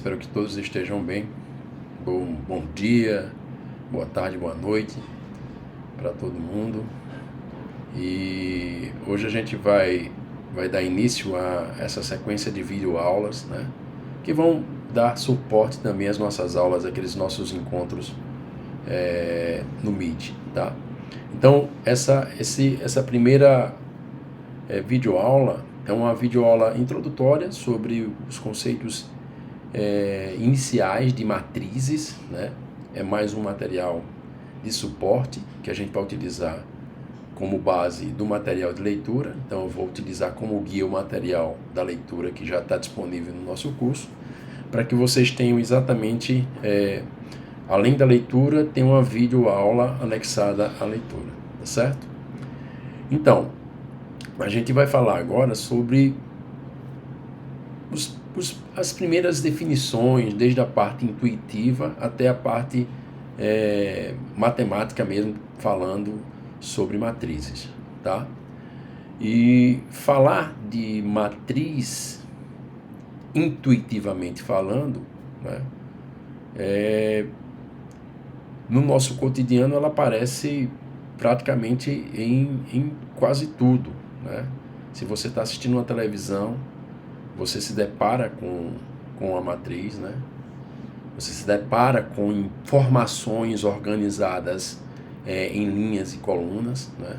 Espero que todos estejam bem. Bom dia, boa tarde, boa noite para todo mundo. E hoje a gente vai dar início a essa sequência de videoaulas, né, que vão dar suporte também às nossas aulas, aqueles nossos encontros no Meet, tá? Então, essa primeira videoaula é uma videoaula introdutória sobre os conceitos iniciais de matrizes, né? É mais um material de suporte que a gente vai utilizar como base do material de leitura. Então eu vou utilizar como guia o material da leitura que já está disponível no nosso curso, para que vocês tenham exatamente, além da leitura, tem uma videoaula anexada à leitura, tá certo? Então, a gente vai falar agora sobre as primeiras definições, desde a parte intuitiva até a parte matemática mesmo, falando sobre matrizes, tá? E falar de matriz, intuitivamente falando, né, no nosso cotidiano ela aparece praticamente em quase tudo, né? Se você está assistindo uma televisão, você se depara com a matriz, né? Você se depara com informações organizadas em linhas e colunas, né?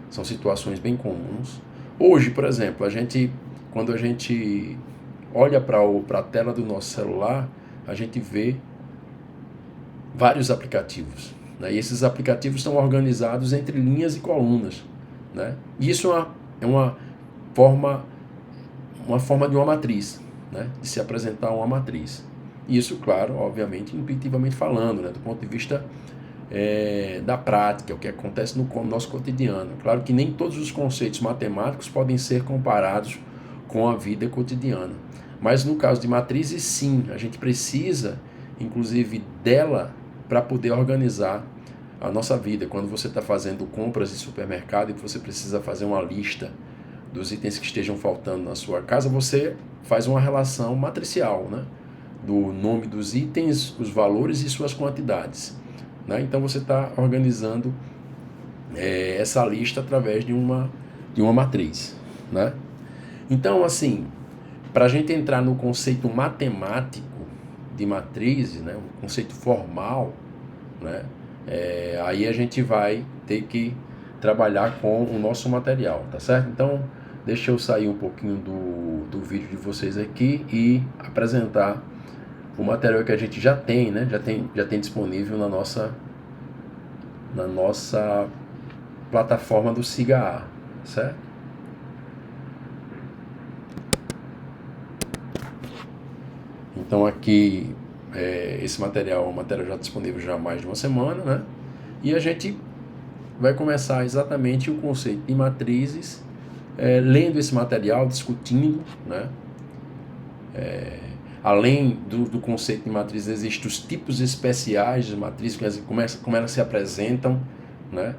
São situações bem comuns. Hoje, por exemplo, quando a gente olha para a tela do nosso celular, a gente vê vários aplicativos, né? E esses aplicativos estão organizados entre linhas e colunas, né? E isso é uma forma de uma matriz, né? De se apresentar uma matriz. Isso, claro, obviamente, intuitivamente falando, né? Do ponto de vista da prática, o que acontece no nosso cotidiano. Claro que nem todos os conceitos matemáticos podem ser comparados com a vida cotidiana. Mas no caso de matrizes, sim, a gente precisa, inclusive, dela para poder organizar a nossa vida. Quando você está fazendo compras em supermercado e você precisa fazer uma lista dos itens que estejam faltando na sua casa, você faz uma relação matricial, né? Do nome dos itens, os valores e suas quantidades, né? Então você está organizando essa lista através de uma matriz, né? Então, assim, para a gente entrar no conceito matemático de matrizes, né, um conceito formal, né, aí a gente vai ter que trabalhar com o nosso material, tá certo? Então, deixa eu sair um pouquinho do vídeo de vocês aqui e apresentar o material que a gente já tem, né? Já tem disponível na nossa plataforma do SIGA-A, certo? Então aqui esse material é um material já disponível já há mais de uma semana, né? E a gente vai começar exatamente o conceito de matrizes, lendo esse material, discutindo, né? Além do conceito de matriz, existem os tipos especiais de matrizes, como elas se apresentam, né?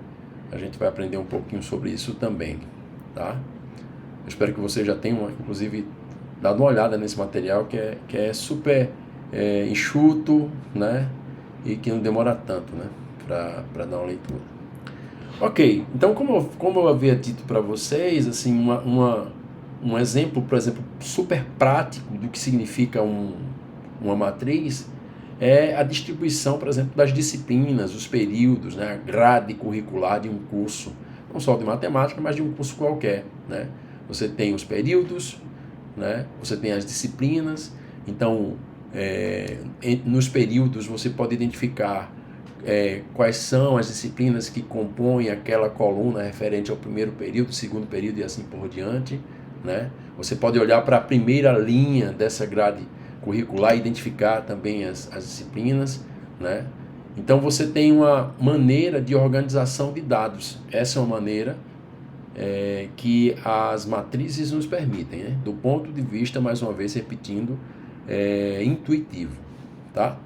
A gente vai aprender um pouquinho sobre isso também, tá? Eu espero que você já tenha, inclusive, dado uma olhada nesse material que é super enxuto, né? E que não demora tanto, né? Para dar uma leitura. Ok, então como eu havia dito para vocês, assim, um exemplo, por exemplo, super prático do que significa uma matriz é a distribuição, por exemplo, das disciplinas, os períodos, né, a grade curricular de um curso, não só de matemática, mas de um curso qualquer, né? Você tem os períodos, né? Você tem as disciplinas, então nos períodos você pode identificar quais são as disciplinas que compõem aquela coluna referente ao primeiro período, segundo período e assim por diante, né? Você pode olhar para a primeira linha dessa grade curricular e identificar também as disciplinas, né? Então você tem uma maneira de organização de dados. Essa é uma maneira que as matrizes nos permitem, né? Do ponto de vista, mais uma vez repetindo, intuitivo, tá?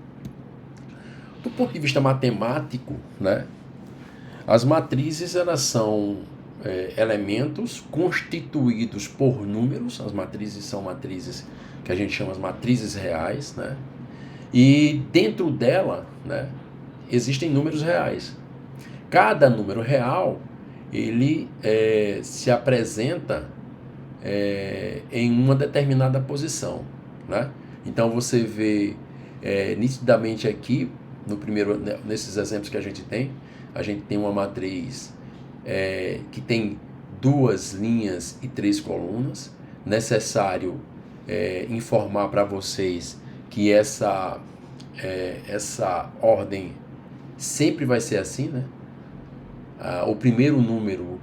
Do ponto de vista matemático, né? As matrizes elas são elementos constituídos por números. As matrizes são matrizes que a gente chama de matrizes reais, né? E dentro dela, né, existem números reais. Cada número real, ele se apresenta em uma determinada posição, né? Então você vê nitidamente aqui, nesses exemplos que a gente tem uma matriz que tem 2 linhas e 3 colunas. Necessário informar para vocês que essa ordem sempre vai ser assim, né? O primeiro número,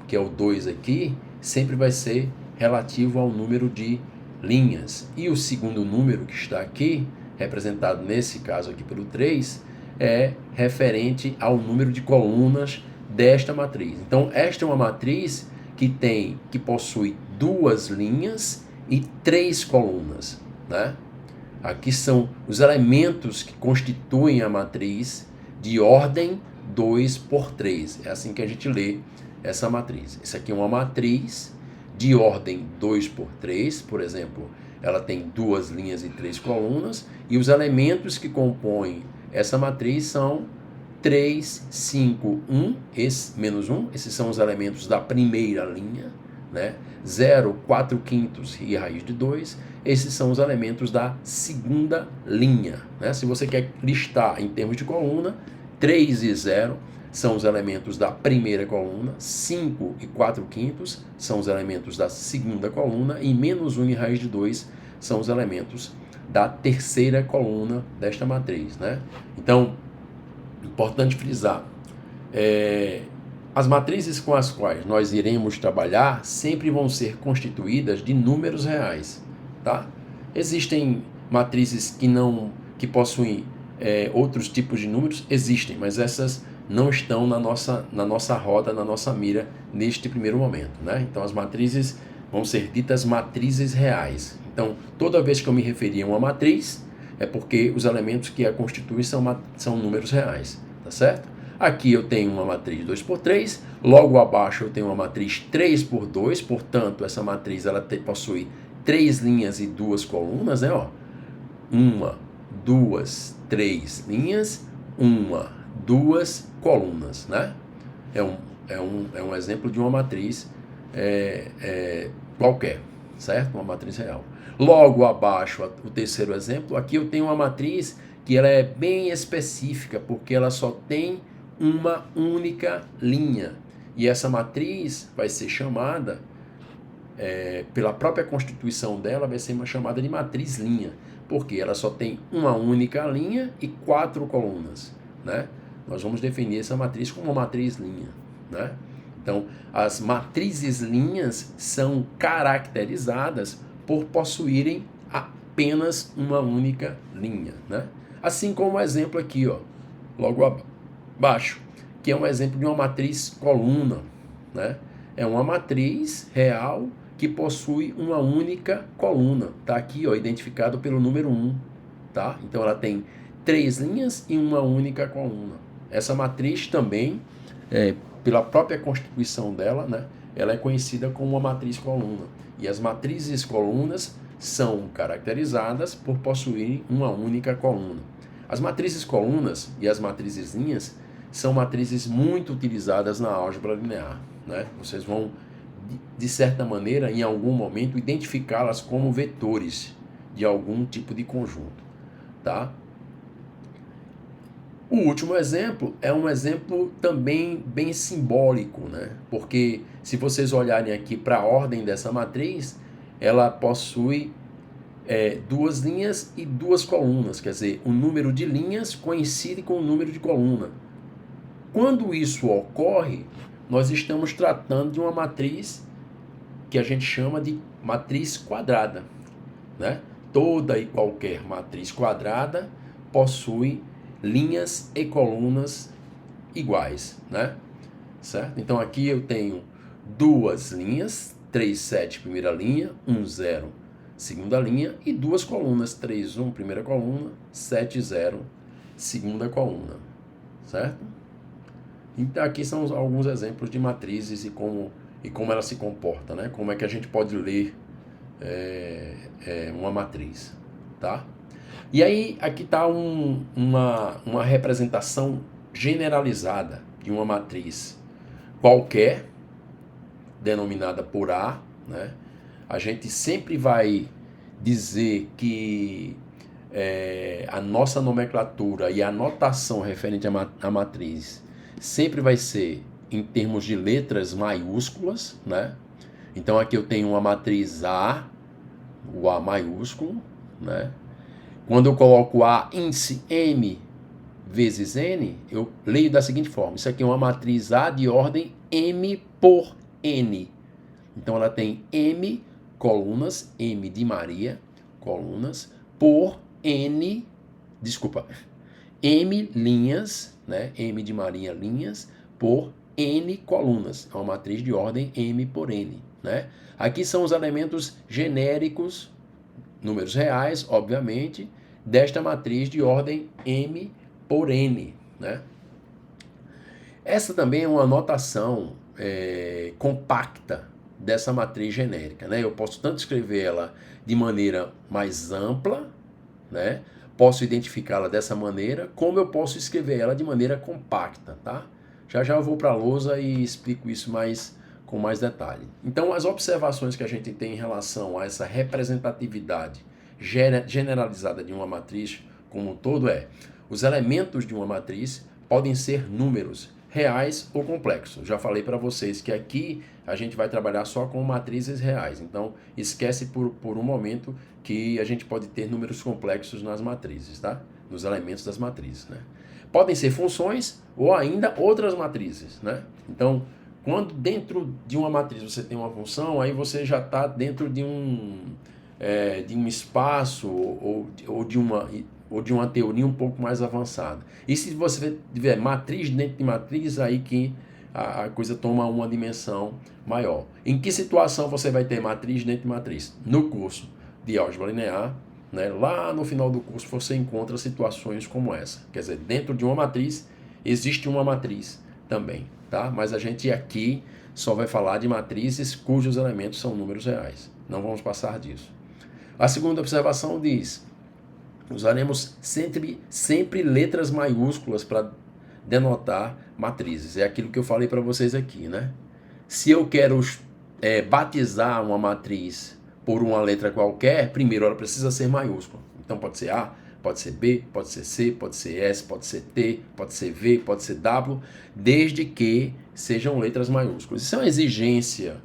que é o 2 aqui, sempre vai ser relativo ao número de linhas. E o segundo número que está aqui, representado nesse caso aqui pelo 3, é referente ao número de colunas desta matriz. Então, esta é uma matriz que possui 2 linhas e 3 colunas, né? Aqui são os elementos que constituem a matriz de ordem 2 por 3. É assim que a gente lê essa matriz. Isso aqui é uma matriz de ordem 2 por 3, por exemplo, ela tem 2 linhas e 3 colunas, e os elementos que compõem essa matriz são 3, 5, 1, menos 1, esses são os elementos da primeira linha, né? 0, 4 quintos e raiz de 2, esses são os elementos da segunda linha, né? Se você quer listar em termos de coluna, 3 e 0 são os elementos da primeira coluna, 5 e 4 quintos são os elementos da segunda coluna, e menos 1 e raiz de 2 são os elementos da terceira coluna desta matriz, né? Então, importante frisar, as matrizes com as quais nós iremos trabalhar sempre vão ser constituídas de números reais, tá? Existem matrizes que possuem outros tipos de números, existem, mas essas não estão na nossa rota, na nossa mira neste primeiro momento, né? Então as matrizes vão ser ditas matrizes reais. Então toda vez que eu me referir a uma matriz, é porque os elementos que a constituem são números reais, tá certo? Aqui eu tenho uma matriz 2 por 3, logo abaixo eu tenho uma matriz 3 por 2, portanto essa matriz possui 3 linhas e 2 colunas, né? Ó, 1, 2, 3 linhas, 1, 2 colunas, né? É um exemplo de uma matriz qualquer, certo? Uma matriz real. Logo abaixo, o terceiro exemplo, aqui eu tenho uma matriz que ela é bem específica, porque ela só tem uma única linha. E essa matriz vai ser chamada, pela própria constituição dela, vai ser chamada de matriz linha, porque ela só tem uma única linha e 4 colunas, né? Nós vamos definir essa matriz como uma matriz linha, né? Então, as matrizes linhas são caracterizadas por possuírem apenas uma única linha, né? Assim como o exemplo aqui, ó, logo abaixo, que é um exemplo de uma matriz coluna, né? É uma matriz real que possui uma única coluna. Está aqui, ó, identificado pelo número 1, tá? Então ela tem 3 linhas e uma única coluna. Essa matriz também, pela própria constituição dela, né, ela é conhecida como uma matriz coluna. E as matrizes colunas são caracterizadas por possuírem uma única coluna. As matrizes colunas e as matrizes linhas são matrizes muito utilizadas na álgebra linear, né? Vocês vão, de certa maneira, em algum momento, identificá-las como vetores de algum tipo de conjunto, tá? O último exemplo é um exemplo também bem simbólico, né? Porque se vocês olharem aqui para a ordem dessa matriz, ela possui 2 linhas e 2 colunas, quer dizer, o número de linhas coincide com o número de coluna. Quando isso ocorre, nós estamos tratando de uma matriz que a gente chama de matriz quadrada, né? Toda e qualquer matriz quadrada possui linhas e colunas iguais, né? Certo? Então aqui eu tenho 2 linhas, 3, 7, primeira linha, 1, 0, segunda linha, e 2 colunas, 3, 1, primeira coluna, 7, 0, segunda coluna, certo? Então aqui são alguns exemplos de matrizes e como ela se comporta, né? Como é que a gente pode ler uma matriz, tá? E aí aqui está uma representação generalizada de uma matriz qualquer, denominada por A, né? A gente sempre vai dizer que a nossa nomenclatura e a notação referente à matriz sempre vai ser em termos de letras maiúsculas, né? Então aqui eu tenho uma matriz A, o A maiúsculo, né? Quando eu coloco A índice M vezes N, eu leio da seguinte forma: isso aqui é uma matriz A de ordem M por N. Então ela tem M colunas, M de Maria, colunas, por N, desculpa, M linhas, né? M de Maria linhas, por N colunas. É uma matriz de ordem M por N, né? Aqui são os elementos genéricos, números reais, obviamente, desta matriz de ordem M por N, né? Essa também é uma notação compacta dessa matriz genérica, né? Eu posso tanto escrever ela de maneira mais ampla, né? Posso identificá-la dessa maneira, como eu posso escrever ela de maneira compacta, tá? Já já eu vou para a lousa e explico isso com mais detalhe. Então, as observações que a gente tem em relação a essa representatividade generalizada de uma matriz como um todo os elementos de uma matriz podem ser números reais ou complexos. Já falei para vocês que aqui a gente vai trabalhar só com matrizes reais. Então, esquece por um momento que a gente pode ter números complexos nas matrizes, tá? Nos elementos das matrizes, né? Podem ser funções ou ainda outras matrizes, né? Então, quando dentro de uma matriz você tem uma função, aí você já está dentro de um espaço ou de uma teoria um pouco mais avançada. E se você tiver matriz dentro de matriz, aí que a coisa toma uma dimensão maior. Em que situação você vai ter matriz dentro de matriz? No curso de álgebra linear, né? Lá no final do curso você encontra situações como essa. Quer dizer, dentro de uma matriz existe uma matriz também, tá? Mas a gente aqui só vai falar de matrizes cujos elementos são números reais. Não vamos passar disso. A segunda observação diz: usaremos sempre letras maiúsculas para denotar matrizes. É aquilo que eu falei para vocês aqui, né? Se eu quero batizar uma matriz por uma letra qualquer, primeiro ela precisa ser maiúscula. Então pode ser A, pode ser B, pode ser C, pode ser S, pode ser T, pode ser V, pode ser W, desde que sejam letras maiúsculas. Isso é uma exigência,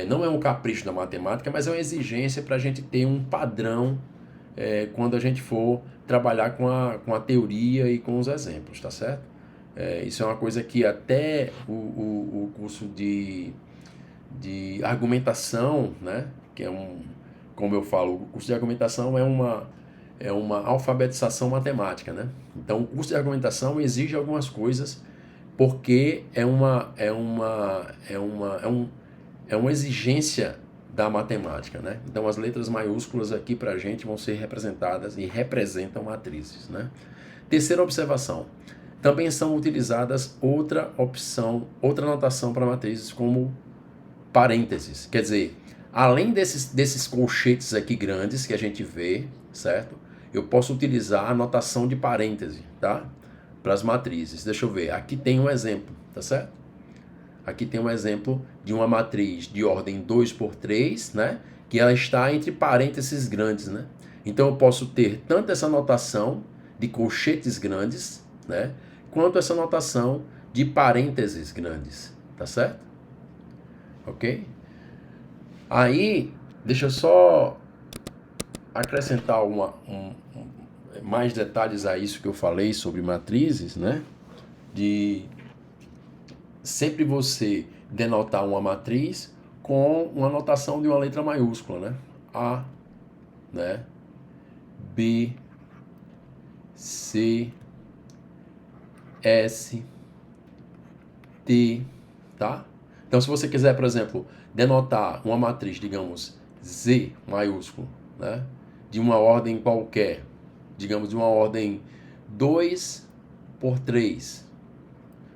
não é um capricho da matemática, mas é uma exigência para a gente ter um padrão quando a gente for trabalhar com a teoria e com os exemplos, tá certo? Isso é uma coisa que até o curso de argumentação, né, que como eu falo, o curso de argumentação é uma alfabetização matemática, né? Então, o curso de argumentação exige algumas coisas porque é uma exigência da matemática, né? Então, as letras maiúsculas aqui para a gente vão ser representadas e representam matrizes, né? Terceira observação. Também são utilizadas outra notação para matrizes como parênteses. Quer dizer, além desses colchetes aqui grandes que a gente vê, certo? Eu posso utilizar a notação de parêntese, tá? Para as matrizes. Deixa eu ver. Aqui tem um exemplo, tá certo? Aqui tem um exemplo de uma matriz de ordem 2 por 3, né? Que ela está entre parênteses grandes, né? Então eu posso ter tanto essa notação de colchetes grandes, né? Quanto essa notação de parênteses grandes, tá certo? Ok? Aí, deixa eu só acrescentar mais detalhes a isso que eu falei sobre matrizes, né? De sempre você denotar uma matriz com uma notação de uma letra maiúscula, né? A, né? B, C, S, T, tá? Então, se você quiser, por exemplo, denotar uma matriz, digamos, Z maiúsculo, né? De uma ordem qualquer, digamos, de uma ordem 2 por 3,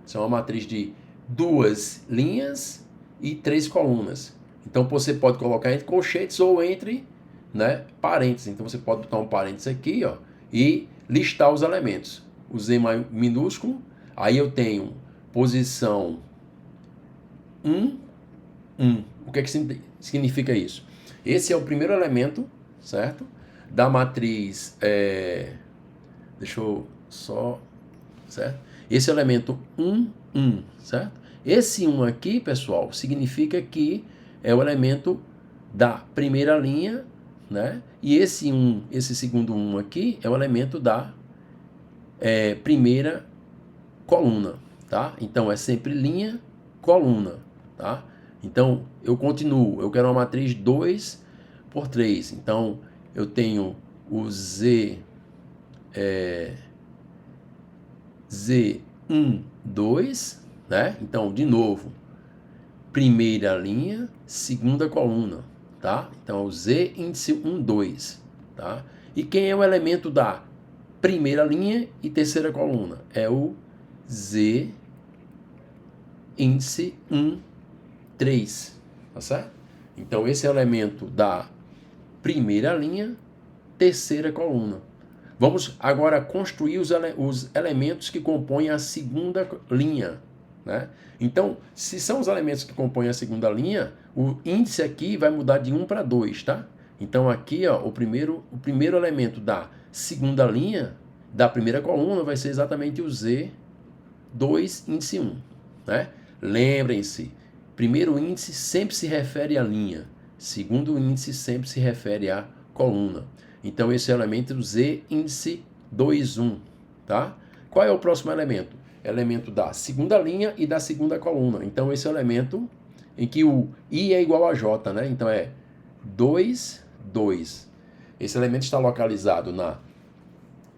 Isso é uma matriz de 2 linhas e 3 colunas. Então você pode colocar entre colchetes ou entre, né, parênteses. Então você pode botar um parênteses aqui, ó, e listar os elementos. O Z minúsculo, aí eu tenho posição 1, 1. O que é que significa isso? Esse é o primeiro elemento, certo? Da matriz, deixa eu só, certo? Esse é o elemento 1, 1, certo? Esse 1 aqui, pessoal, significa que é o elemento da primeira linha, né? E esse 1, esse segundo 1 aqui, é o elemento da primeira coluna, tá? Então, é sempre linha, coluna, tá? Então, eu continuo, eu quero uma matriz 2 por 3. Então, eu tenho o Z, Z1, 2, né? Então, de novo, primeira linha, segunda coluna, tá? Então, o Z índice 1, 2, tá? E quem é o elemento da primeira linha e terceira coluna? É o Z índice 1, 3, tá certo? Então, esse é o elemento da primeira linha, terceira coluna. Vamos agora construir os elementos que compõem a segunda linha, né? Então, se são os elementos que compõem a segunda linha, o índice aqui vai mudar de 1 para 2, tá? Então, aqui, ó, o primeiro elemento da segunda linha, da primeira coluna, vai ser exatamente o Z2, índice 1, né? Lembrem-se, primeiro índice sempre se refere à linha, segundo índice sempre se refere à coluna. Então, esse é o elemento Z índice 2, 1, tá? Qual é o próximo elemento? Elemento da segunda linha e da segunda coluna. Então, esse é o elemento em que o I é igual a J, né? Então, é 2, 2. Esse elemento está localizado na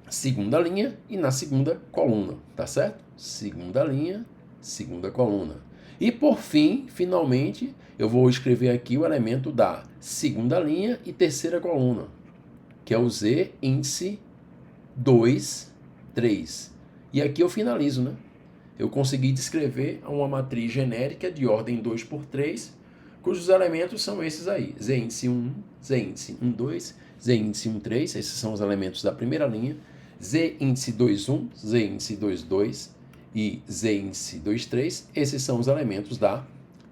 segunda linha e na segunda coluna, tá certo? Segunda linha, segunda coluna. E por fim, finalmente, eu vou escrever aqui o elemento da segunda linha e terceira coluna, que é o Z índice 2, 3. E aqui eu finalizo, né? Eu consegui descrever uma matriz genérica de ordem 2 por 3, cujos elementos são esses aí. Z índice 1, Z índice 1, 2, Z índice 1, 3, esses são os elementos da primeira linha. Z índice 2, 1, Z índice 2, 2 e Z índice 2, 3, esses são os elementos da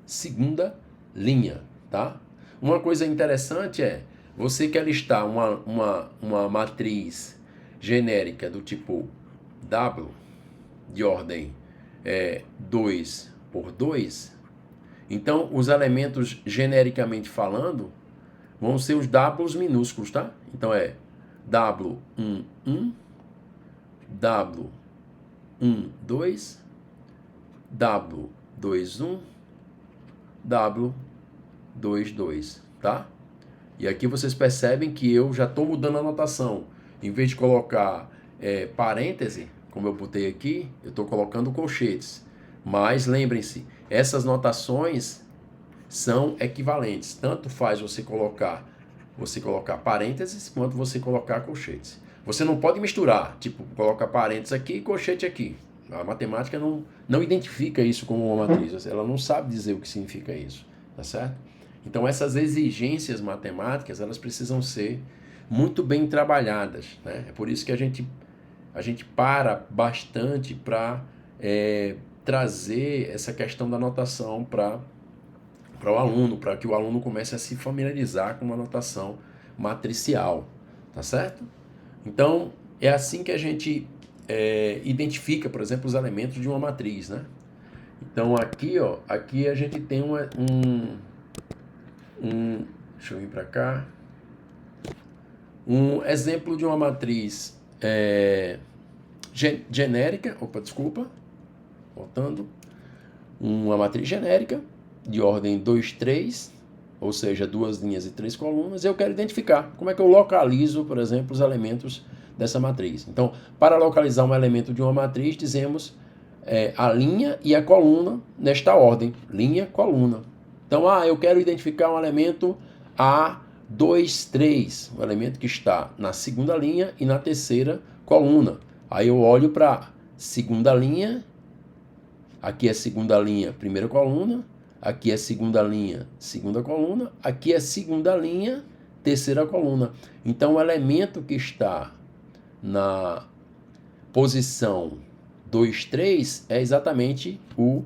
segunda linha, tá? Uma coisa interessante é, você quer listar uma matriz genérica do tipo W, de ordem 2 por 2, então os elementos genericamente falando vão ser os Ws minúsculos, tá? Então é W1, 1, W1, 2, W2, 1, W2, 2, tá? E aqui vocês percebem que eu já estou mudando a notação. Em vez de colocar parêntese, como eu botei aqui, eu estou colocando colchetes. Mas lembrem-se, essas notações são equivalentes. Tanto faz você colocar parênteses, quanto você colocar colchetes. Você não pode misturar, tipo, coloca parênteses aqui e colchete aqui. A matemática não identifica isso como uma matriz. Ela não sabe dizer o que significa isso, tá certo? Então, essas exigências matemáticas, elas precisam ser muito bem trabalhadas, né? É por isso que a gente para bastante para trazer essa questão da notação para o aluno, para que o aluno comece a se familiarizar com uma notação matricial, tá certo? Então, é assim que a gente identifica, por exemplo, os elementos de uma matriz, né? Então, aqui, ó, aqui a gente tem deixa eu vir para cá, um exemplo de uma matriz genérica, voltando, uma matriz genérica de ordem 2, 3, ou seja, 2 linhas e 3 colunas, eu quero identificar como é que eu localizo, por exemplo, os elementos dessa matriz. Então, para localizar um elemento de uma matriz, dizemos a linha e a coluna nesta ordem, linha, coluna. Então, eu quero identificar um elemento A2, 3, um elemento que está na segunda linha e na terceira coluna. Aí eu olho para segunda linha Aqui é segunda linha, primeira coluna. Aqui é segunda linha, segunda coluna. Aqui é segunda linha, terceira coluna. Então, o elemento que está na posição 2, 3 é exatamente o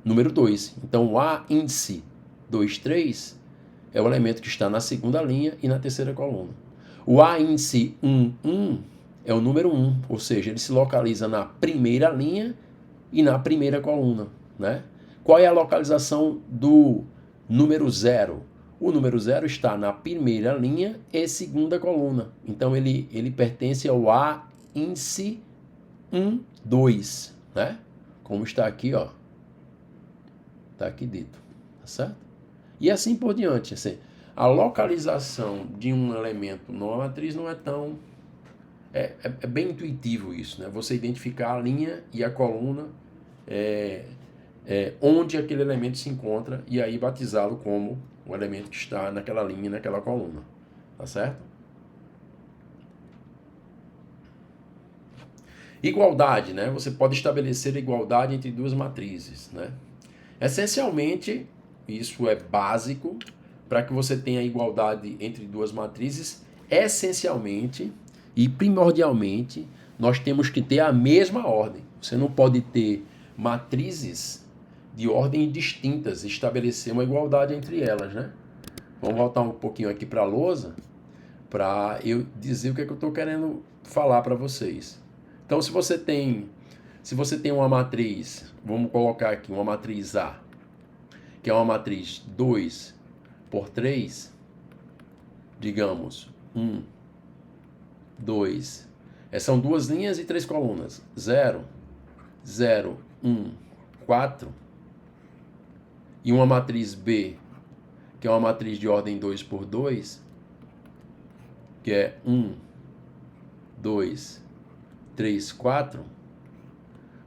número 2. Então, o A índice 2, 3 é o elemento que está na segunda linha e na terceira coluna. O A índice 1, 1 é o número 1, ou seja, ele se localiza na primeira linha e na primeira coluna, né? Qual é a localização do número 0? O número 0 está na primeira linha e segunda coluna. Então, ele pertence ao A índice 1, 2, né? Como está aqui, ó. Está aqui dito, tá certo? E assim por diante. Assim, a localização de um elemento numa matriz não é tão... É bem intuitivo isso, né? Você identificar a linha e a coluna onde aquele elemento se encontra e aí batizá-lo como o elemento que está naquela linha e naquela coluna, tá certo? Igualdade, né? Você pode estabelecer igualdade entre duas matrizes, né? Essencialmente, isso é básico para que você tenha igualdade entre duas matrizes. Essencialmente e primordialmente, nós temos que ter a mesma ordem. Você não pode ter matrizes de ordem distintas, estabelecer uma igualdade entre elas, né? Vamos voltar um pouquinho aqui para a lousa, para eu dizer o que é que eu estou querendo falar para vocês. Então, se você tem uma matriz, vamos colocar aqui uma matriz A, que é uma matriz 2 por 3, digamos, 1, 2, são duas linhas e três colunas, 0, 0, 1, 4, e uma matriz B, que é uma matriz de ordem 2 por 2, que é 1, 2, 3, 4,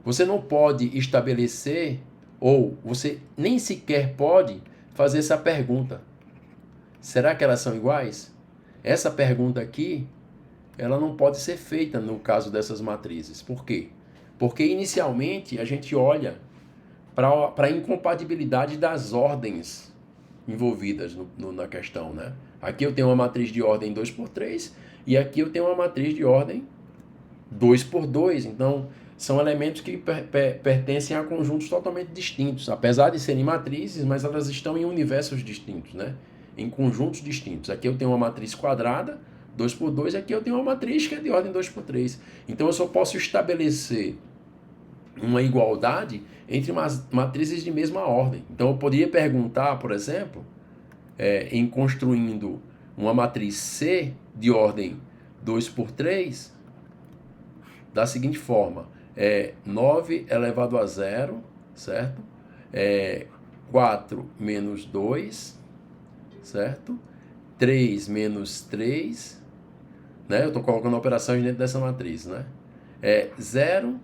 você não pode estabelecer, ou você nem sequer pode fazer essa pergunta. Será que elas são iguais? Essa pergunta aqui, ela não pode ser feita no caso dessas matrizes. Por quê? Porque inicialmente a gente olha para a incompatibilidade das ordens envolvidas na questão, né? Aqui eu tenho uma matriz de ordem 2 por 3 e aqui eu tenho uma matriz de ordem 2 por 2. Então, são elementos que pertencem a conjuntos totalmente distintos. Apesar de serem matrizes, mas elas estão em universos distintos, né? Em conjuntos distintos. Aqui eu tenho uma matriz quadrada, 2 por 2, aqui eu tenho uma matriz que é de ordem 2 por 3. Então, eu só posso estabelecer uma igualdade entre matrizes de mesma ordem. Então, eu poderia perguntar, por exemplo, em construindo uma matriz C de ordem 2 por 3, da seguinte forma, 9 elevado a 0, certo? 4 menos 2, certo? 3 menos 3, né? Eu estou colocando operações dentro dessa matriz, né? 0,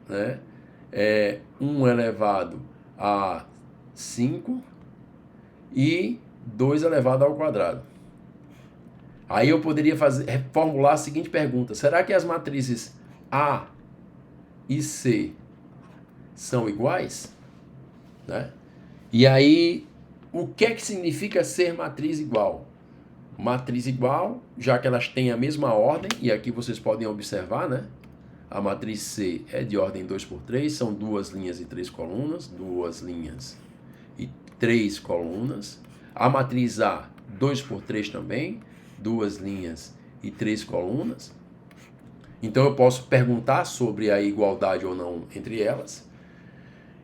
né? 1 elevado a 5 e 2 elevado ao quadrado. Aí eu poderia formular a seguinte pergunta: será que as matrizes A e C são iguais? Né? E aí, o que é que significa ser matriz igual? Matriz igual, já que elas têm a mesma ordem, e aqui vocês podem observar, né? A matriz C é de ordem 2 por 3, são duas linhas e três colunas, duas linhas e três colunas. A matriz A, 2 por 3 também, duas linhas e três colunas. Então eu posso perguntar sobre a igualdade ou não entre elas.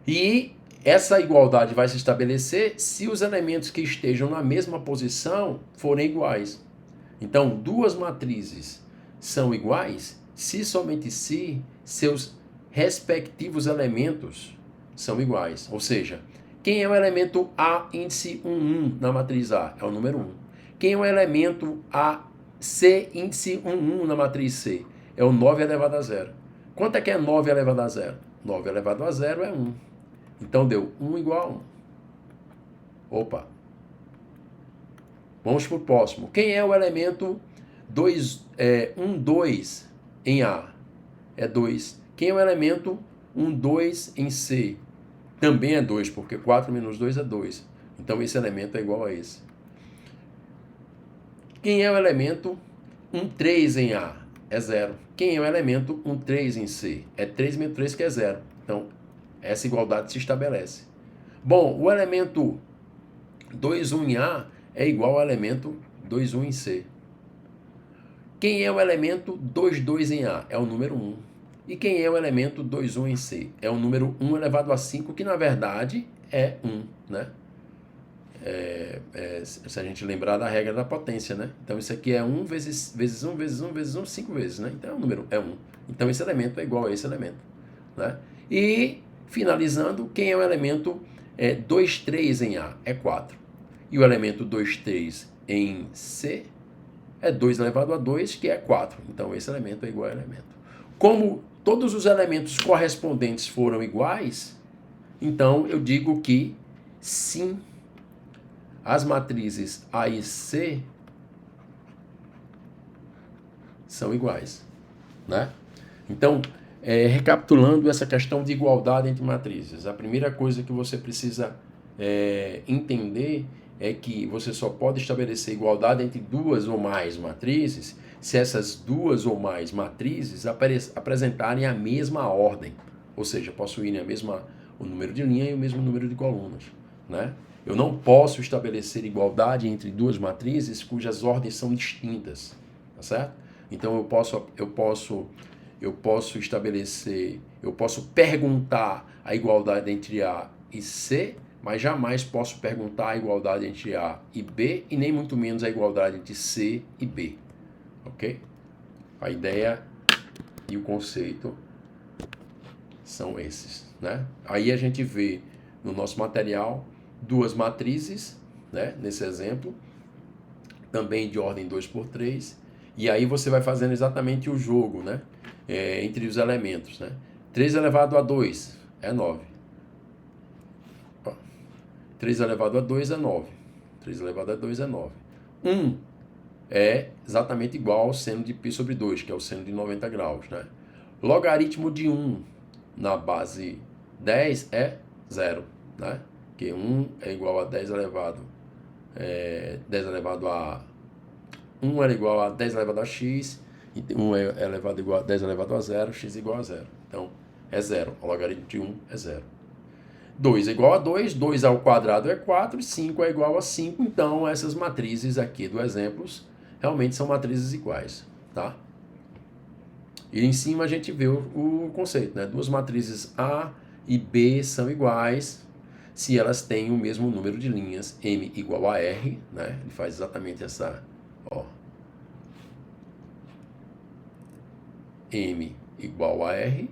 E essa igualdade vai se estabelecer se os elementos que estejam na mesma posição forem iguais. Então, duas matrizes são iguais se somente se seus respectivos elementos são iguais. Ou seja, quem é o elemento A índice 1, 1 na matriz A? É o número 1. Quem é o elemento A, C índice 1, 1 na matriz C? É o 9 elevado a 0. Quanto é que é 9 elevado a 0? 9 elevado a 0 é 1. Então deu 1 igual a 1. Opa. Vamos para o próximo. Quem é o elemento 1, 2 em A? É 2. Quem é o elemento um 2 em C também é 2, porque 4 menos 2 é 2. Então esse elemento é igual a esse. Quem é o elemento 1, 3 em A? É 0. Quem é o elemento 1, 3 em C? É 3 menos 3 que é 0. Então essa igualdade se estabelece. Bom, o elemento 2, 1 em A é igual ao elemento 2, 1 em C. Quem é o elemento 2, 2 em A? É o número 1. E quem é o elemento 2, 1 em C? É o número 1 elevado a 5, que na verdade é 1, né? Se a gente lembrar da regra da potência, né? Então isso aqui é 1 vezes 1 vezes 1 vezes 1, 5 vezes, né? Então o número é 1. Então esse elemento é igual a esse elemento, né? E finalizando, quem é o elemento 2, 3 em A? É 4. E o elemento 2, 3 em C é 2 elevado a 2, que é 4. Então esse elemento é igual a elemento. Como todos os elementos correspondentes foram iguais, então eu digo que sim, as matrizes A e C são iguais, né? Então, recapitulando essa questão de igualdade entre matrizes, a primeira coisa que você precisa entender é que você só pode estabelecer igualdade entre duas ou mais matrizes se essas duas ou mais matrizes apresentarem a mesma ordem, ou seja, possuírem o número de linha e o mesmo número de colunas, né? Eu não posso estabelecer igualdade entre duas matrizes cujas ordens são distintas, tá certo? Então eu posso perguntar a igualdade entre A e C, mas jamais posso perguntar a igualdade entre A e B e nem muito menos a igualdade entre C e B, ok? A ideia e o conceito são esses, né? Aí a gente vê no nosso material duas matrizes, né? Nesse exemplo, também de ordem 2×3, e aí você vai fazendo exatamente o jogo, né? Entre os elementos, né? 3 elevado a 2 é 9. 3 elevado a 2 é 9. 3 elevado a 2 é 9. 1 é exatamente igual ao seno de π sobre 2, que é o seno de 90 graus, né? Logaritmo de 1 na base 10 é 0, né? Que 1 é igual a 10 elevado a 1 é igual a 10 elevado a x, e 1 é elevado igual a 10 elevado a 0, x igual a 0. Então, é 0. O logaritmo de 1 é 0. 2 é igual a 2, 2 ao quadrado é 4, 5 é igual a 5. Então, essas matrizes aqui do exemplos realmente são matrizes iguais, tá? E em cima a gente vê o conceito, né? Duas matrizes A e B são iguais se elas têm o mesmo número de linhas, M igual a R, né? Ele faz exatamente essa, ó. M igual a R,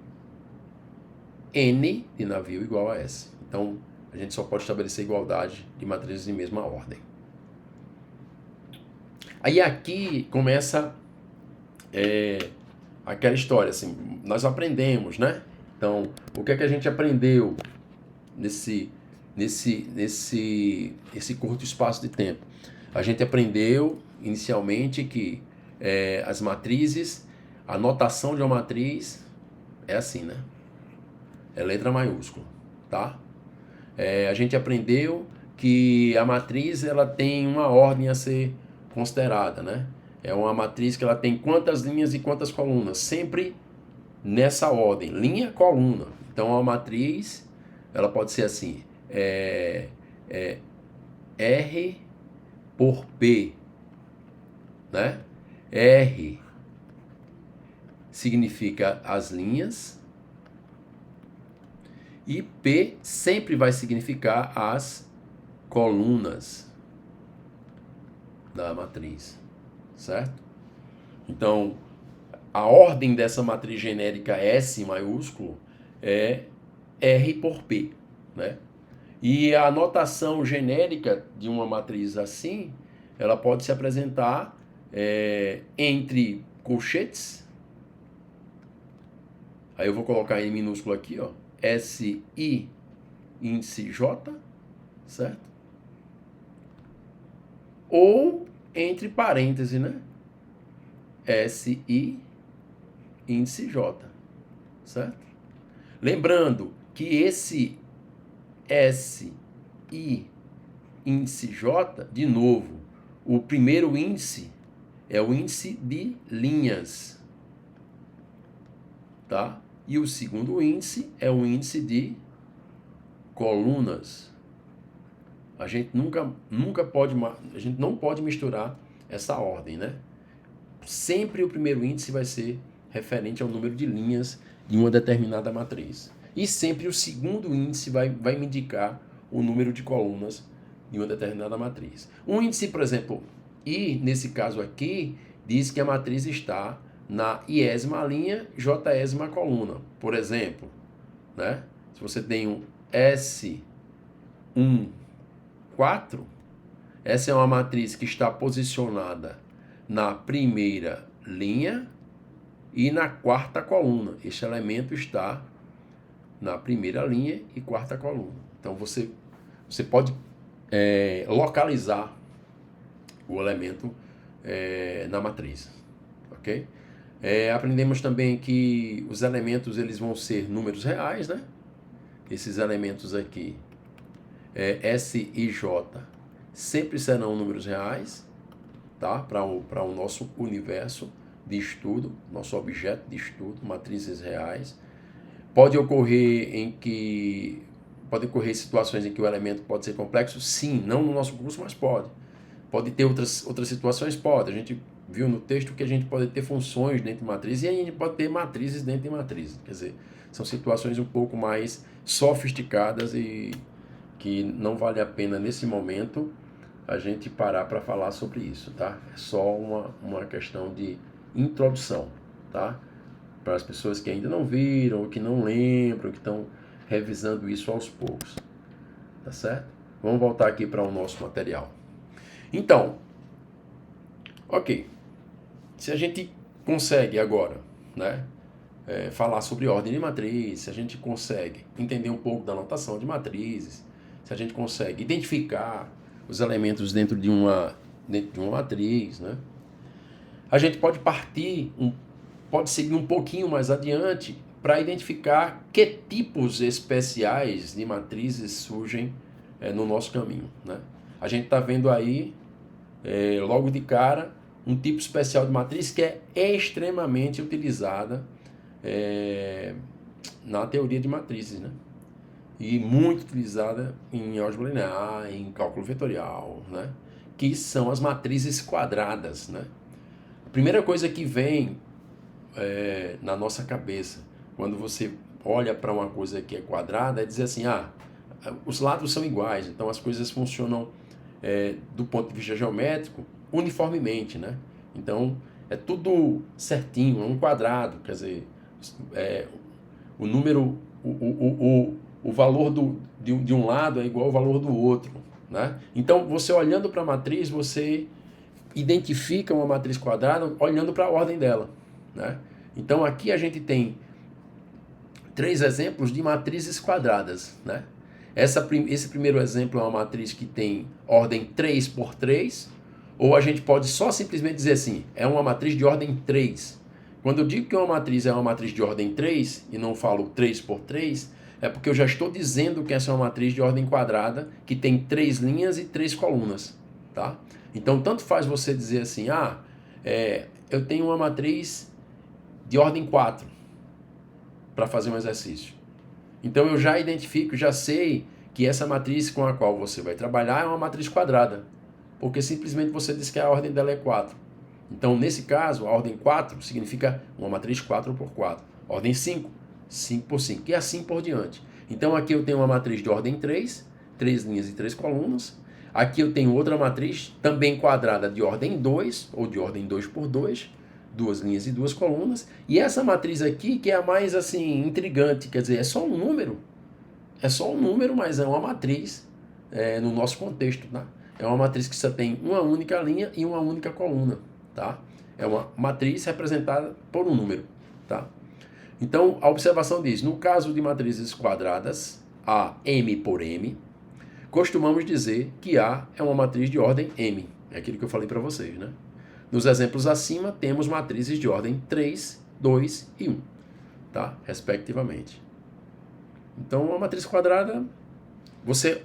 N de navio igual a S. Então, a gente só pode estabelecer igualdade de matrizes de mesma ordem. Aí aqui começa aquela história, assim, nós aprendemos, né? Então, o que é que a gente aprendeu nesse curto espaço de tempo? A gente aprendeu inicialmente que as matrizes, a notação de uma matriz é assim, né? É letra maiúscula, tá? A gente aprendeu que a matriz ela tem uma ordem a ser considerada, né? É uma matriz que ela tem quantas linhas e quantas colunas, sempre nessa ordem, linha, coluna. Então a matriz ela pode ser assim, R por P, né? R significa as linhas e P sempre vai significar as colunas da matriz, certo? Então, a ordem dessa matriz genérica S maiúsculo é R por P, né? E a notação genérica de uma matriz assim, ela pode se apresentar entre colchetes. Aí eu vou colocar em minúsculo aqui, ó, SI índice J, certo? Ou entre parênteses, né? SI índice J, certo? Lembrando que esse S, I, índice J, de novo, o primeiro índice é o índice de linhas, tá? E o segundo índice é o índice de colunas. A gente nunca pode, a gente não pode misturar essa ordem, né? Sempre o primeiro índice vai ser referente ao número de linhas de uma determinada matriz. E sempre o segundo índice vai me indicar o número de colunas de uma determinada matriz. Um índice, por exemplo, I, nesse caso aqui, diz que a matriz está na iésima linha, jésima coluna. Por exemplo, né? Se você tem um S1, 4, essa é uma matriz que está posicionada na primeira linha e na quarta coluna. Este elemento está na primeira linha e quarta coluna. Então você pode localizar o elemento na matriz, ok? Aprendemos também que os elementos eles vão ser números reais, né? Esses elementos aqui, S e J, sempre serão números reais, tá? Para o nosso universo de estudo, nosso objeto de estudo, matrizes reais. Pode ocorrer situações em que o elemento pode ser complexo? Sim, não no nosso curso, mas pode. Pode ter outras situações? Pode. A gente viu no texto que a gente pode ter funções dentro de matrizes e a gente pode ter matrizes dentro de matrizes. Quer dizer, são situações um pouco mais sofisticadas e que não vale a pena, nesse momento, a gente parar para falar sobre isso, tá? É só uma questão de introdução, tá? Para as pessoas que ainda não viram, ou que não lembram, que estão revisando isso aos poucos, tá certo? Vamos voltar aqui para o nosso material. Então, ok, se a gente consegue agora, né, falar sobre ordem de matriz, se a gente consegue entender um pouco da notação de matrizes, se a gente consegue identificar os elementos dentro de uma matriz, né, a gente pode pode seguir um pouquinho mais adiante para identificar que tipos especiais de matrizes surgem no nosso caminho, né? A gente está vendo aí, logo de cara, um tipo especial de matriz que é extremamente utilizada na teoria de matrizes, né? E muito utilizada em álgebra linear, em cálculo vetorial, né? Que são as matrizes quadradas, né? A primeira coisa que vem na nossa cabeça quando você olha para uma coisa que é quadrada é dizer assim, os lados são iguais, então as coisas funcionam do ponto de vista geométrico uniformemente, né? Então é tudo certinho, é um quadrado, quer dizer, o número, o valor de um lado é igual ao valor do outro, né? Então você olhando para a matriz, você identifica uma matriz quadrada olhando para a ordem dela, né? Então aqui a gente tem 3 exemplos de matrizes quadradas, né? Esse primeiro exemplo é uma matriz que tem ordem 3 por 3, ou a gente pode só simplesmente dizer assim, é uma matriz de ordem 3. Quando eu digo que uma matriz é uma matriz de ordem 3, e não falo 3 por 3, é porque eu já estou dizendo que essa é uma matriz de ordem quadrada, que tem 3 linhas e 3 colunas, tá? Então, tanto faz você dizer assim, eu tenho uma matriz de ordem 4 para fazer um exercício. Então, eu já identifico, já sei que essa matriz com a qual você vai trabalhar é uma matriz quadrada, porque simplesmente você diz que a ordem dela é 4. Então, nesse caso, a ordem 4 significa uma matriz 4 por 4. Ordem 5, 5 por 5, e assim por diante. Então, aqui eu tenho uma matriz de ordem 3, 3 linhas e 3 colunas. Aqui eu tenho outra matriz, também quadrada, de ordem 2, ou de ordem 2 por 2, 2 linhas e 2 colunas. E essa matriz aqui, que é a mais, assim, intrigante, quer dizer, é só um número. É só um número, mas é uma matriz no nosso contexto, tá? É uma matriz que só tem uma única linha e uma única coluna, tá? É uma matriz representada por um número, tá? Então, a observação diz, no caso de matrizes quadradas, A, M por M, costumamos dizer que A é uma matriz de ordem M. É aquilo que eu falei para vocês, né? Nos exemplos acima, temos matrizes de ordem 3, 2 e 1, tá? Respectivamente. Então, uma matriz quadrada, você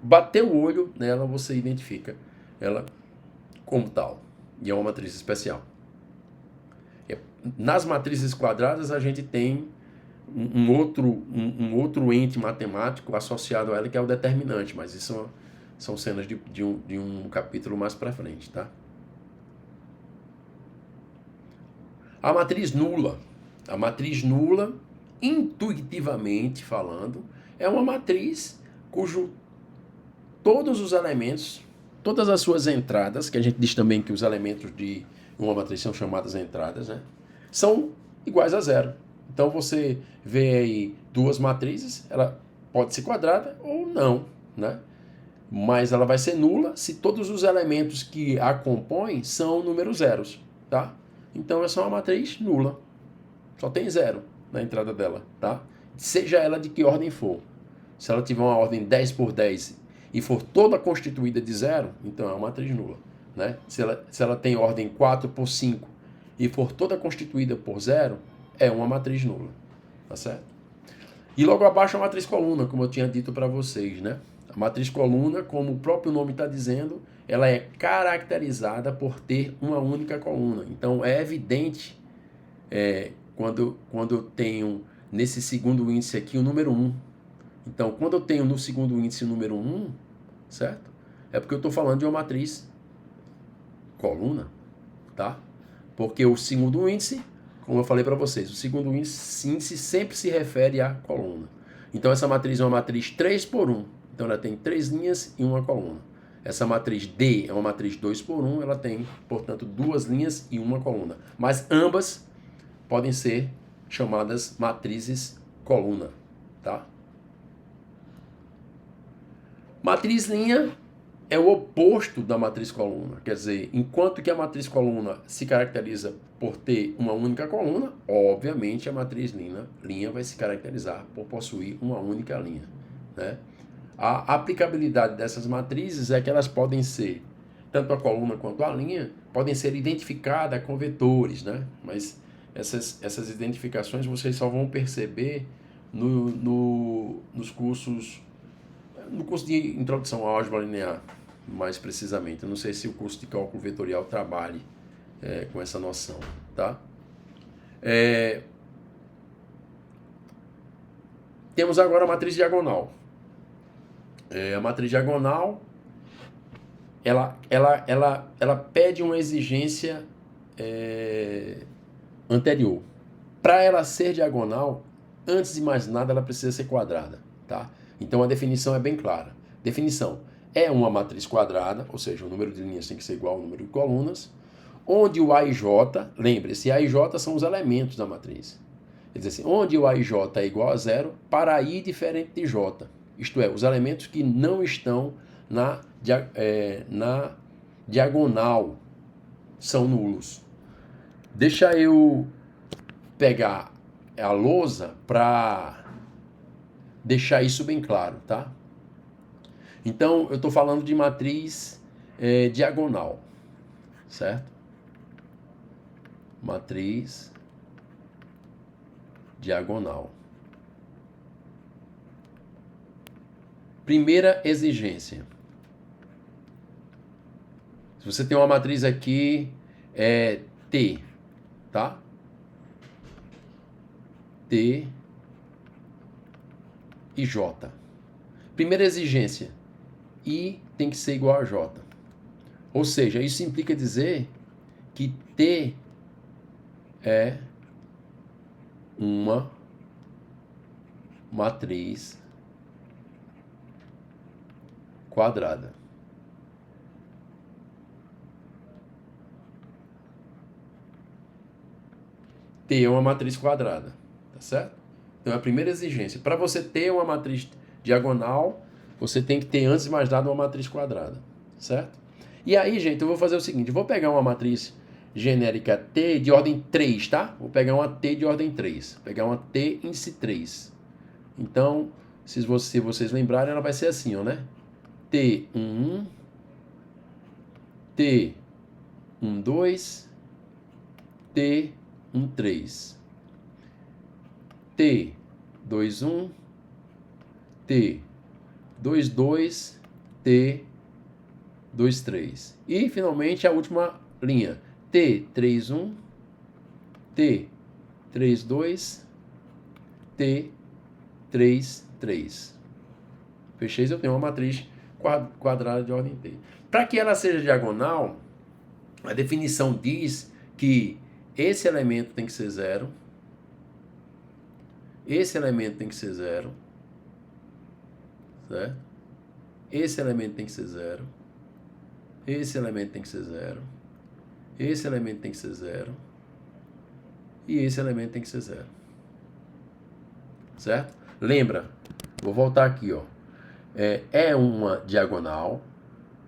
bater o olho nela, você identifica ela como tal. E é uma matriz especial. Nas matrizes quadradas, a gente tem um outro ente matemático associado a ela, que é o determinante, mas isso são cenas de um capítulo mais para frente, tá? A matriz nula. A matriz nula, intuitivamente falando, é uma matriz cujo todos os elementos, todas as suas entradas, que a gente diz também que os elementos de uma matriz são chamadas entradas, né? São iguais a zero. Então você vê aí duas matrizes, ela pode ser quadrada ou não, né? Mas ela vai ser nula se todos os elementos que a compõem são números zeros, tá? Então essa é uma matriz nula. Só tem zero na entrada dela, tá? Seja ela de que ordem for. Se ela tiver uma ordem 10 por 10 e for toda constituída de zero, então é uma matriz nula, né? Se ela tem ordem 4 por 5 e for toda constituída por zero, é uma matriz nula, tá certo? E logo abaixo a matriz coluna, como eu tinha dito para vocês, né? A matriz coluna, como o próprio nome está dizendo, ela é caracterizada por ter uma única coluna. Então é evidente quando eu tenho nesse segundo índice aqui o número 1. Então, quando eu tenho no segundo índice o número 1, certo? É porque eu estou falando de uma matriz coluna, tá? Porque o segundo índice, como eu falei para vocês, o segundo índice sempre se refere à coluna. Então, essa matriz é uma matriz 3 por 1. Então, ela tem 3 linhas e uma coluna. Essa matriz D é uma matriz 2 por 1. Ela tem, portanto, 2 linhas e uma coluna. Mas ambas podem ser chamadas matrizes coluna, tá? Matriz linha é o oposto da matriz coluna. Quer dizer, enquanto que a matriz coluna se caracteriza por ter uma única coluna, obviamente a matriz linha vai se caracterizar por possuir uma única linha, né? A aplicabilidade dessas matrizes é que elas podem ser, tanto a coluna quanto a linha, podem ser identificadas com vetores, né? Mas essas identificações vocês só vão perceber nos cursos, no curso de introdução à álgebra linear, mais precisamente. Eu não sei se o curso de cálculo vetorial trabalhe com essa noção, tá? Temos agora a matriz diagonal. A matriz diagonal, ela pede uma exigência anterior. Para ela ser diagonal, antes de mais nada, ela precisa ser quadrada, tá? Então a definição é bem clara. Definição: é uma matriz quadrada, ou seja, o número de linhas tem que ser igual ao número de colunas, onde o A e J, lembre-se, A e J são os elementos da matriz. Quer dizer assim, onde o A e J é igual a zero para I diferente de J. Isto é, os elementos que não estão na diagonal são nulos. Deixa eu pegar a lousa para deixar isso bem claro, tá? Então, eu estou falando de matriz diagonal, certo? Matriz diagonal. Primeira exigência. Se você tem uma matriz aqui, T, tá? T e J. Primeira exigência, I tem que ser igual a J. Ou seja, isso implica dizer que T é uma matriz quadrada. T é uma matriz quadrada, tá certo? Então é a primeira exigência. Para você ter uma matriz diagonal, você tem que ter, antes de mais nada, uma matriz quadrada, certo? E aí, gente, eu vou fazer o seguinte, eu vou pegar uma matriz genérica T de ordem 3, tá? Vou pegar uma T de ordem 3, vou pegar uma T índice 3. Então, se vocês lembrarem, ela vai ser assim, ó, né? T11, T12, T13. T21, T22, T23. E, finalmente, a última linha. T31, T32, T33. Fechei, eu tenho uma matriz quadrada de ordem T. Para que ela seja diagonal, a definição diz que esse elemento tem que ser 0, esse elemento tem que ser 0, certo? Esse elemento tem que ser 0, esse elemento tem que ser 0, esse elemento tem que ser 0 e esse elemento tem que ser 0. Certo? Lembra, vou voltar aqui, ó. É uma diagonal,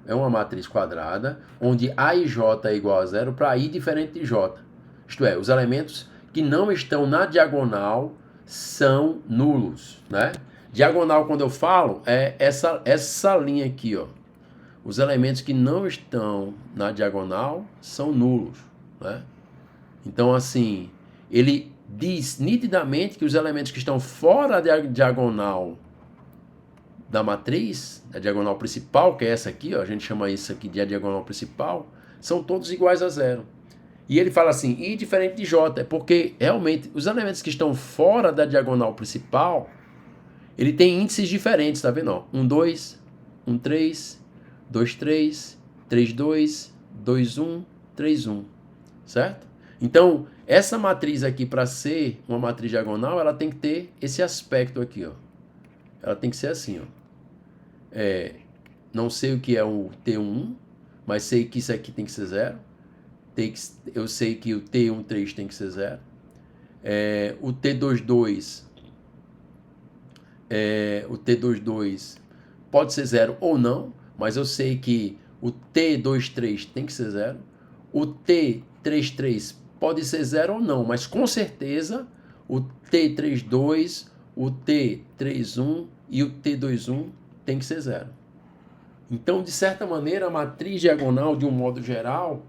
é uma matriz quadrada, onde A e J é igual a 0 para I diferente de J. Isto é, os elementos que não estão na diagonal são nulos, né? Diagonal, quando eu falo, é essa linha aqui, ó. Os elementos que não estão na diagonal são nulos, né? Então, assim, ele diz nitidamente que os elementos que estão fora da diagonal da matriz, a diagonal principal, que é essa aqui, ó, a gente chama isso aqui de a diagonal principal, são todos iguais a 0. E ele fala assim, I diferente de J, é porque realmente os elementos que estão fora da diagonal principal, ele tem índices diferentes, tá vendo? 1, 2, 1, 3, 2, 3, 3, 2, 2, 1, 3, 1, certo? Então, essa matriz aqui, para ser uma matriz diagonal, ela tem que ter esse aspecto aqui, ó. Ela tem que ser assim, ó. Não sei o que é o T1, mas sei que isso aqui tem que ser 0. Eu sei que o T13 tem que ser 0. O T22 pode ser 0 ou não, mas eu sei que o T23 tem que ser 0. O T33 pode ser 0 ou não, mas com certeza o T32, o T31 e o T21 tem que ser 0. Então, de certa maneira, a matriz diagonal, de um modo geral,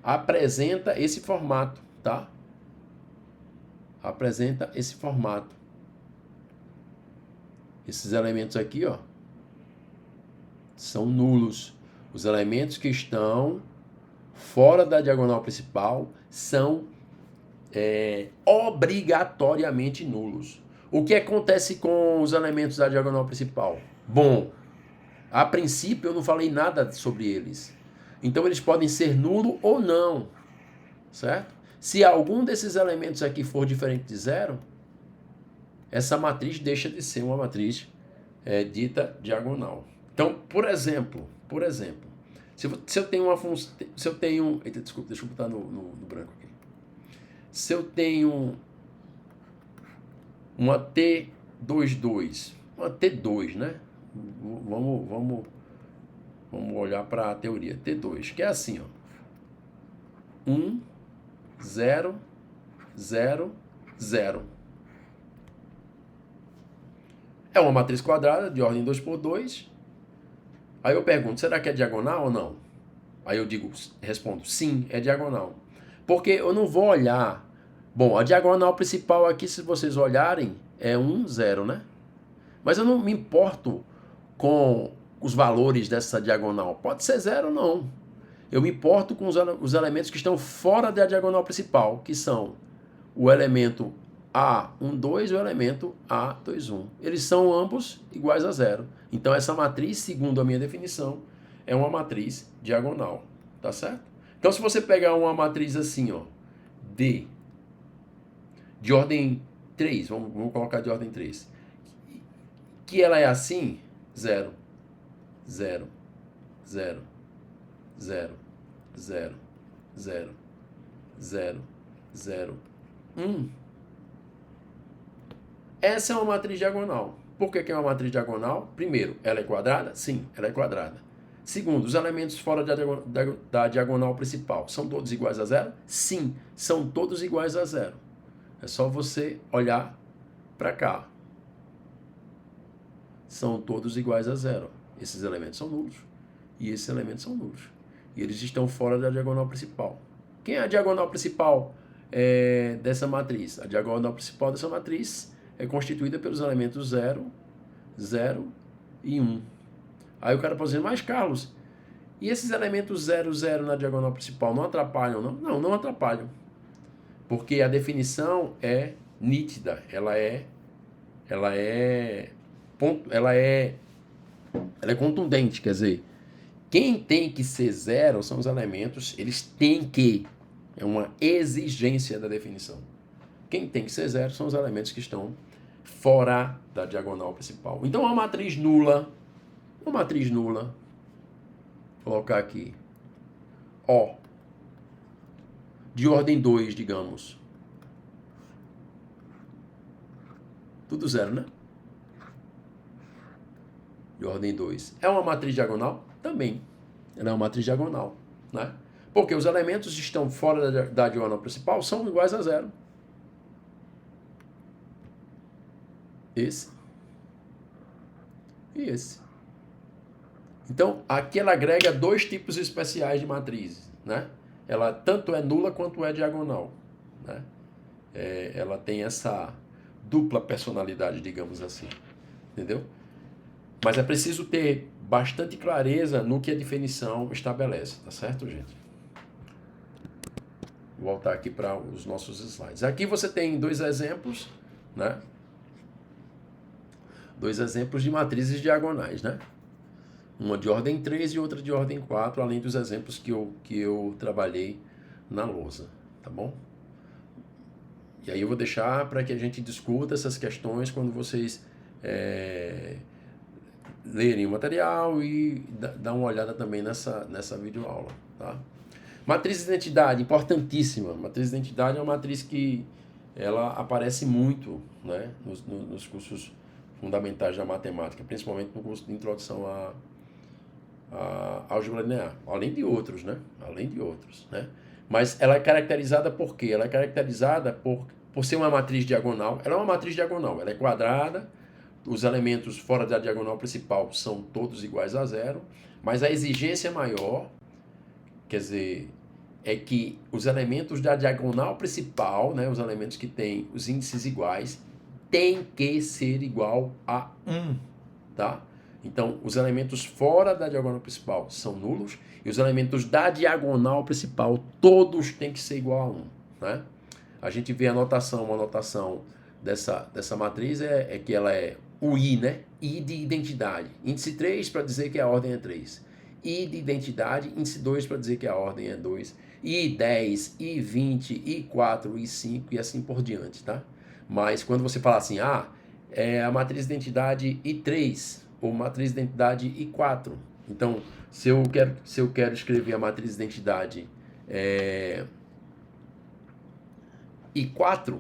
apresenta esse formato, tá? Apresenta esse formato. Esses elementos aqui, ó, são nulos. Os elementos que estão fora da diagonal principal são obrigatoriamente nulos. O que acontece com os elementos da diagonal principal? Bom, a princípio eu não falei nada sobre eles. Então eles podem ser nulo ou não, certo? Se algum desses elementos aqui for diferente de 0, essa matriz deixa de ser uma matriz dita diagonal. Então, por exemplo, se eu tenho uma função, se eu tenho, desculpa, deixa eu botar no branco aqui. Se eu tenho uma T22, uma T2, né? Vamos olhar para a teoria. T2, que é assim, ó. 1, 0, 0, 0. É uma matriz quadrada de ordem 2×2. Aí eu pergunto, será que é diagonal ou não? Aí eu respondo, sim, é diagonal. Porque eu não vou olhar... Bom, a diagonal principal aqui, se vocês olharem, é 1, 0, né? Mas eu não me importo com os valores dessa diagonal. Pode ser 0 ou não. Eu me importo com os elementos que estão fora da diagonal principal, que são o elemento A12 e o elemento A21. Eles são ambos iguais a 0. Então, essa matriz, segundo a minha definição, é uma matriz diagonal. Tá certo? Então, se você pegar uma matriz assim, ó, D, de ordem 3, vamos colocar de ordem 3, que ela é assim, 0, 0, 0, 0, 0, 0, 0, 0, 1. Essa é uma matriz diagonal. Por que é uma matriz diagonal? Primeiro, ela é quadrada? Sim, ela é quadrada. Segundo, os elementos fora da diagonal principal são todos iguais a 0? Sim, são todos iguais a 0. É só você olhar para cá. São todos iguais a 0. Esses elementos são nulos. E esses elementos são nulos. E eles estão fora da diagonal principal. Quem é a diagonal principal dessa matriz? A diagonal principal dessa matriz é constituída pelos elementos 0, 0 e 1. Aí o cara pode dizer, mas Carlos, e esses elementos 0, 0 na diagonal principal não atrapalham? Não, não, não atrapalham. Porque a definição é nítida, ela é contundente, quer dizer, quem tem que ser 0 são os elementos, eles têm que, é uma exigência da definição. Quem tem que ser 0 são os elementos que estão fora da diagonal principal. Então, uma matriz nula, vou colocar aqui, O, de ordem 2, digamos. Tudo 0, né? De ordem 2. É uma matriz diagonal? Também. Ela é uma matriz diagonal, né? Porque os elementos que estão fora da diagonal principal são iguais a 0. Esse e esse. Então, aqui ela agrega dois tipos especiais de matrizes, né? Ela tanto é nula quanto é diagonal, né? Ela tem essa dupla personalidade, digamos assim, entendeu? Mas é preciso ter bastante clareza no que a definição estabelece, tá certo, gente? Vou voltar aqui para os nossos slides. Aqui você tem dois exemplos, né? Dois exemplos de matrizes diagonais, né? Uma de ordem 3 e outra de ordem 4, além dos exemplos que eu trabalhei na lousa, tá bom? E aí eu vou deixar para que a gente discuta essas questões quando vocês lerem o material e dar uma olhada também nessa videoaula, tá? Matriz de identidade, importantíssima. Matriz de identidade é uma matriz que ela aparece muito, né, nos cursos fundamentais da matemática, principalmente no curso de introdução à álgebra linear, além de outros, né? Mas ela é caracterizada por quê? Ela é caracterizada por ser uma matriz diagonal. Ela é uma matriz diagonal, ela é quadrada, os elementos fora da diagonal principal são todos iguais a 0, mas a exigência maior, quer dizer, é que os elementos da diagonal principal, né, os elementos que têm os índices iguais, tem que ser igual a 1, tá? Então, os elementos fora da diagonal principal são nulos e os elementos da diagonal principal todos têm que ser igual a 1, né? A gente vê uma notação dessa matriz é que ela é o I, né? I de identidade. Índice 3 para dizer que a ordem é 3. I de identidade, índice 2 para dizer que a ordem é 2. I10, I20, I4, I5 e assim por diante, tá? Mas quando você fala assim, é a matriz de identidade I3 ou matriz de identidade I4. Então, se eu quero escrever a matriz de identidade I4,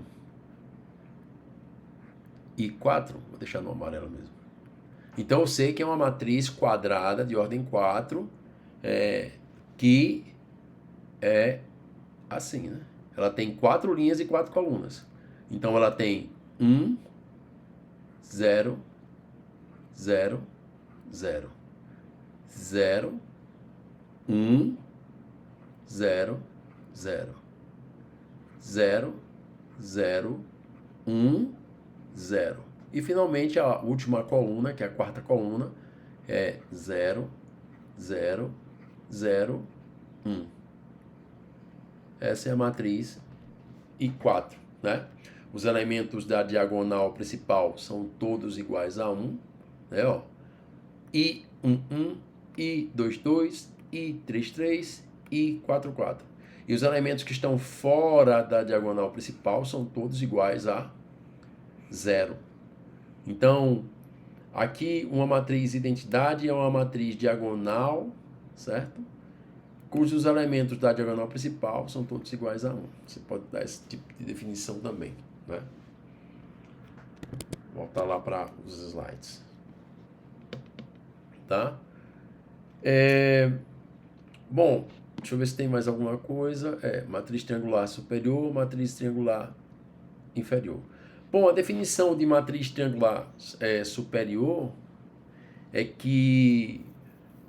vou deixar no amarelo mesmo. Então eu sei que é uma matriz quadrada de ordem 4, que é assim, né? Ela tem 4 linhas e 4 colunas. Então ela tem 1, 0, 0, 0, 0, 1, 0, 0, 0, 0, 1, 0. E finalmente a última coluna, que é a quarta coluna, é 0, 0, 0, 1. Essa é a matriz I4, né? Os elementos da diagonal principal são todos iguais a 1, né? Ó. I11, I22, I33, I44. E os elementos que estão fora da diagonal principal são todos iguais a 0. Então, aqui uma matriz identidade é uma matriz diagonal, certo? Cujos elementos da diagonal principal são todos iguais a 1. Você pode dar esse tipo de definição também, né? Voltar lá para os slides. Tá? Bom, deixa eu ver se tem mais alguma coisa. Matriz triangular superior, matriz triangular inferior. Bom, a definição de matriz triangular superior é que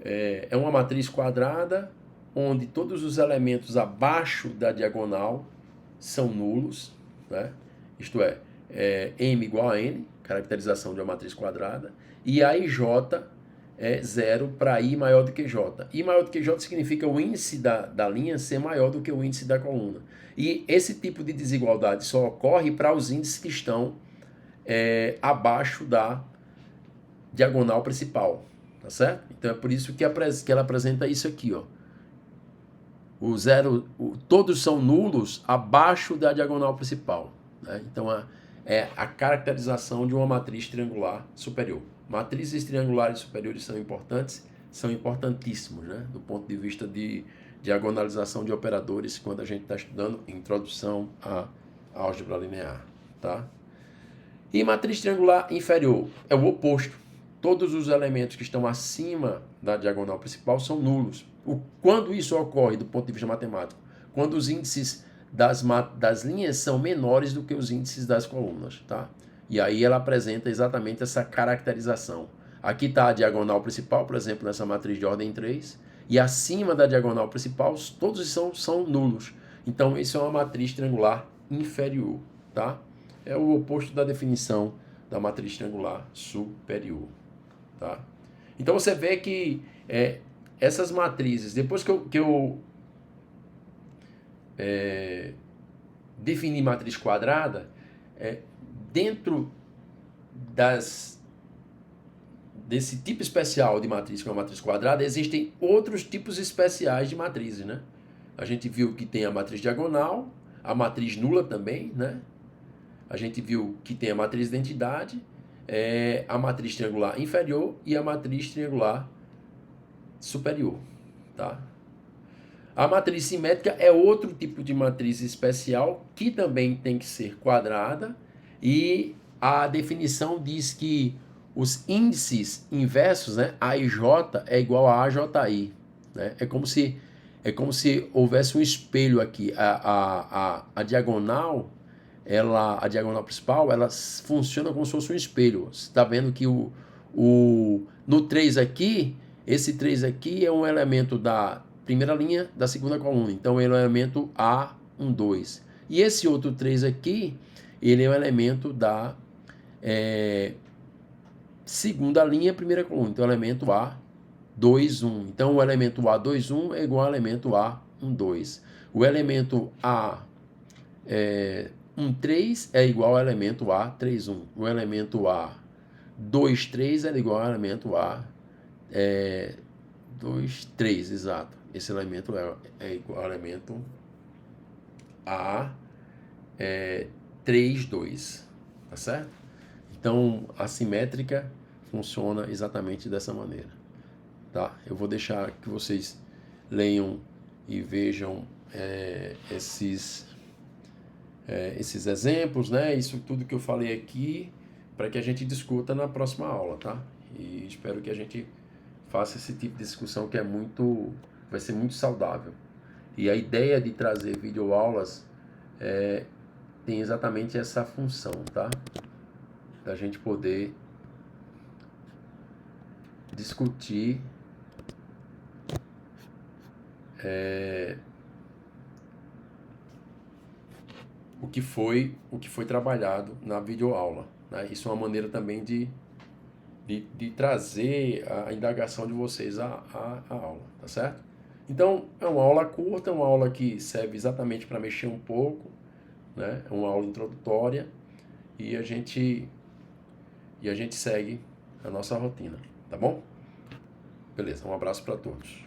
é uma matriz quadrada onde todos os elementos abaixo da diagonal são nulos, né? Isto é, M igual a N, caracterização de uma matriz quadrada, e a IJ é 0 para I maior do que J. I maior do que J significa o índice da linha ser maior do que o índice da coluna. E esse tipo de desigualdade só ocorre para os índices que estão abaixo da diagonal principal, tá certo? Então é por isso que ela apresenta isso aqui, ó. Todos são nulos abaixo da diagonal principal, né? Então é a caracterização de uma matriz triangular superior. Matrizes triangulares superiores são importantes, são importantíssimos, né? Do ponto de vista de diagonalização de operadores, quando a gente está estudando introdução à álgebra linear, tá? E matriz triangular inferior é o oposto. Todos os elementos que estão acima da diagonal principal são nulos. Quando isso ocorre do ponto de vista matemático? Quando os índices das linhas são menores do que os índices das colunas, tá? E aí ela apresenta exatamente essa caracterização. Aqui está a diagonal principal, por exemplo, nessa matriz de ordem 3, e acima da diagonal principal todos são nulos. Então isso é uma matriz triangular inferior, tá? É o oposto da definição da matriz triangular superior, tá? Então você vê que essas matrizes, depois que eu defini matriz quadrada, dentro desse tipo especial de matriz, que é uma matriz quadrada, existem outros tipos especiais de matrizes, né? A gente viu que tem a matriz diagonal, a matriz nula também, né? A gente viu que tem a matriz de identidade, a matriz triangular inferior e a matriz triangular superior, tá? A matriz simétrica é outro tipo de matriz especial que também tem que ser quadrada, e a definição diz que os índices inversos, né, A e J é igual a AJI, né? É como se houvesse um espelho aqui. A diagonal, a diagonal principal, ela funciona como se fosse um espelho. Você está vendo que no 3 aqui, esse 3 aqui é um elemento da primeira linha da segunda coluna. Então, ele é um elemento A1, 2. E esse outro 3 aqui, ele é um elemento da segunda linha, primeira coluna. Então, elemento A2, 1. Então, o elemento A2, 1 é igual ao elemento A1, 2. O elemento A1, 3 é igual ao elemento A3, 1. O elemento A2, 3 é igual ao elemento A2, 3, exato. Esse elemento é igual ao elemento A3, 2. Tá certo? Então, a simétrica funciona exatamente dessa maneira, tá? Eu vou deixar que vocês leiam e vejam esses exemplos, né? Isso tudo que eu falei aqui, para que a gente discuta na próxima aula, tá? E espero que a gente faça esse tipo de discussão que vai ser muito saudável. E a ideia de trazer videoaulas tem exatamente essa função, tá? Da gente poder discutir o que foi trabalhado na videoaula, né? Isso é uma maneira também de trazer a indagação de vocês à aula, tá certo? Então, é uma aula curta, uma aula que serve exatamente para mexer um pouco, né? É uma aula introdutória, e a gente segue a nossa rotina, tá bom? Beleza, um abraço para todos.